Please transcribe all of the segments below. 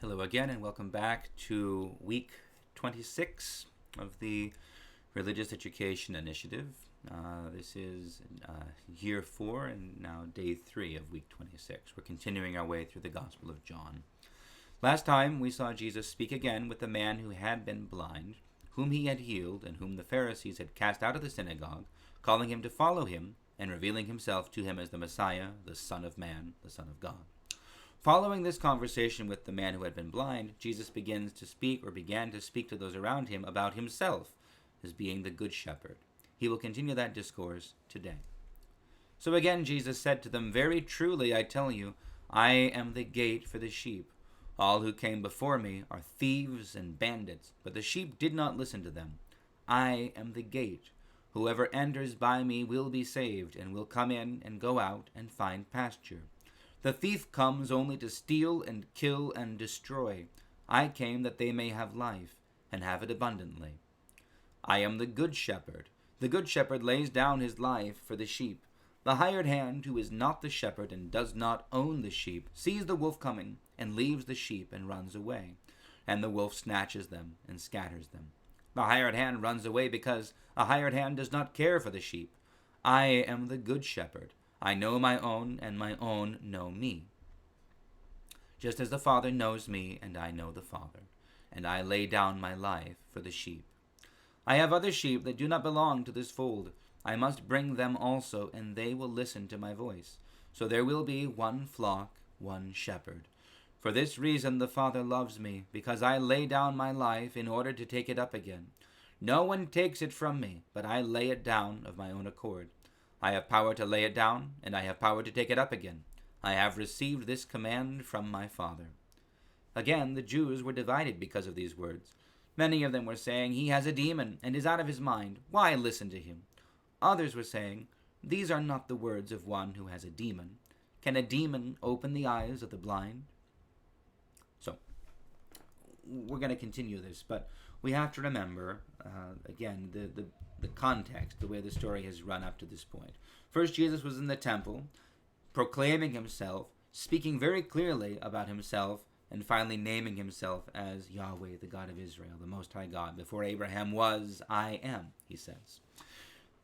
Hello again, and welcome back to week 26 of the Religious Education Initiative. This is year 4 and now day 3 of week 26. We're continuing our way through the Gospel of John. Last time we saw Jesus speak again with the man who had been blind, whom he had healed, and whom the Pharisees had cast out of the synagogue, calling him to follow him and revealing himself to him as the Messiah, the Son of Man, the Son of God. Following this conversation with the man who had been blind, Jesus began to speak to those around him about himself as being the Good Shepherd. He will continue that discourse today. So again, Jesus said to them, "Very truly I tell you, I am the gate for the sheep. All who came before me are thieves and bandits, but the sheep did not listen to them. I am the gate. Whoever enters by me will be saved, and will come in and go out and find pasture. The thief comes only to steal and kill and destroy. I came that they may have life, and have it abundantly. I am the good shepherd. The good shepherd lays down his life for the sheep. The hired hand, who is not the shepherd and does not own the sheep, sees the wolf coming, and leaves the sheep and runs away. And the wolf snatches them and scatters them. The hired hand runs away because a hired hand does not care for the sheep. I am the good shepherd. I know my own, and my own know me. Just as the Father knows me, and I know the Father, and I lay down my life for the sheep. I have other sheep that do not belong to this fold. I must bring them also, and they will listen to my voice. So there will be one flock, one shepherd. For this reason the Father loves me, because I lay down my life in order to take it up again. No one takes it from me, but I lay it down of my own accord. I have power to lay it down, and I have power to take it up again. I have received this command from my Father." Again, the Jews were divided because of these words. Many of them were saying, "He has a demon, and is out of his mind. Why listen to him?" Others were saying, "These are not the words of one who has a demon. Can a demon open the eyes of the blind?" So, we're going to continue this, but we have to remember, again, the context, the way the story has run up to this point. First, Jesus was in the temple, proclaiming himself, speaking very clearly about himself, and finally naming himself as Yahweh, the God of Israel, the Most High God. Before Abraham was, I am, he says.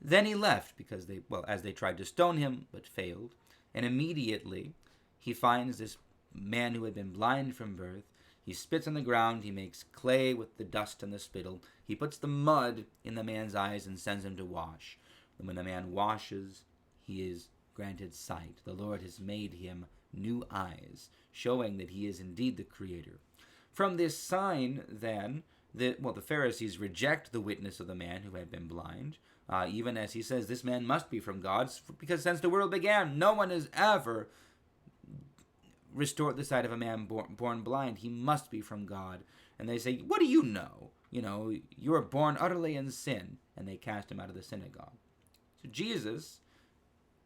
Then he left, because as they tried to stone him, but failed, and immediately he finds this man who had been blind from birth. He spits on the ground, he makes clay with the dust and the spittle. He puts the mud in the man's eyes and sends him to wash. And when the man washes, he is granted sight. The Lord has made him new eyes, showing that he is indeed the Creator. From this sign, then, the Pharisees reject the witness of the man who had been blind, even as he says this man must be from God, because since the world began, no one has ever restored the sight of a man born blind. He must be from God. And they say, "What do you know? You are born utterly in sin." And they cast him out of the synagogue. So Jesus,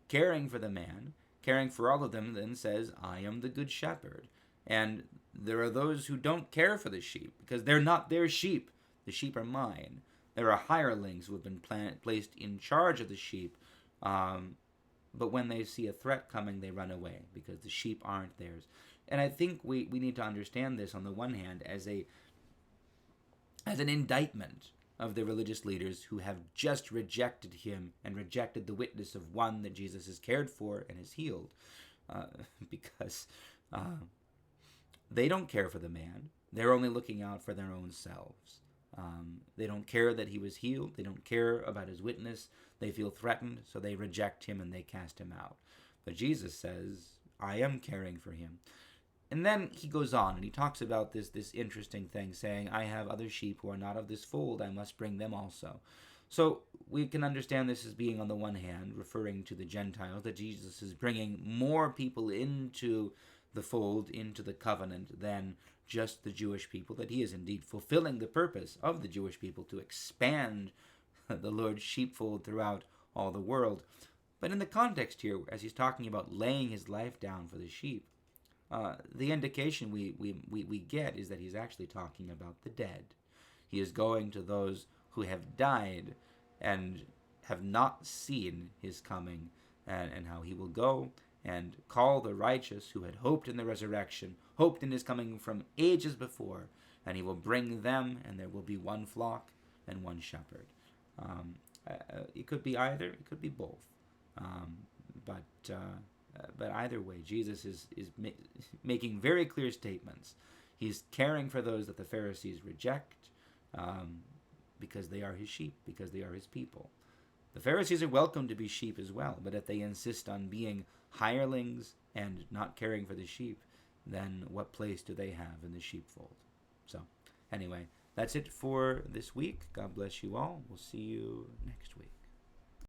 caring for the man, caring for all of them, then says, "I am the good shepherd." And there are those who don't care for the sheep because they're not their sheep. The sheep are mine. There are hirelings who have been placed in charge of the sheep, but when they see a threat coming, they run away because the sheep aren't theirs. And I think we need to understand this on the one hand as an indictment of the religious leaders who have just rejected him and rejected the witness of one that Jesus has cared for and has healed, because they don't care for the man. They're only looking out for their own selves. They don't care that he was healed. They don't care about his witness. They feel threatened, so they reject him and they cast him out. But Jesus says, "I am caring for him." And then he goes on and he talks about this interesting thing, saying, "I have other sheep who are not of this fold. I must bring them also." So we can understand this as being, on the one hand, referring to the Gentiles, that Jesus is bringing more people into the fold, into the covenant, than just the Jewish people, that he is indeed fulfilling the purpose of the Jewish people to expand the Lord's sheepfold throughout all the world. But in the context here, as he's talking about laying his life down for the sheep, the indication we get is that he's actually talking about the dead. He is going to those who have died and have not seen his coming, and how he will go and call the righteous who had hoped in the resurrection, hoped in his coming from ages before, and he will bring them, and there will be one flock and one shepherd. It could be either, it could be both. But either way, Jesus is making very clear statements. He's caring for those that the Pharisees reject, because they are his sheep, because they are his people. The Pharisees are welcome to be sheep as well, but if they insist on being hirelings and not caring for the sheep, then what place do they have in the sheepfold? So, anyway, that's it for this week. God bless you all. We'll see you next week.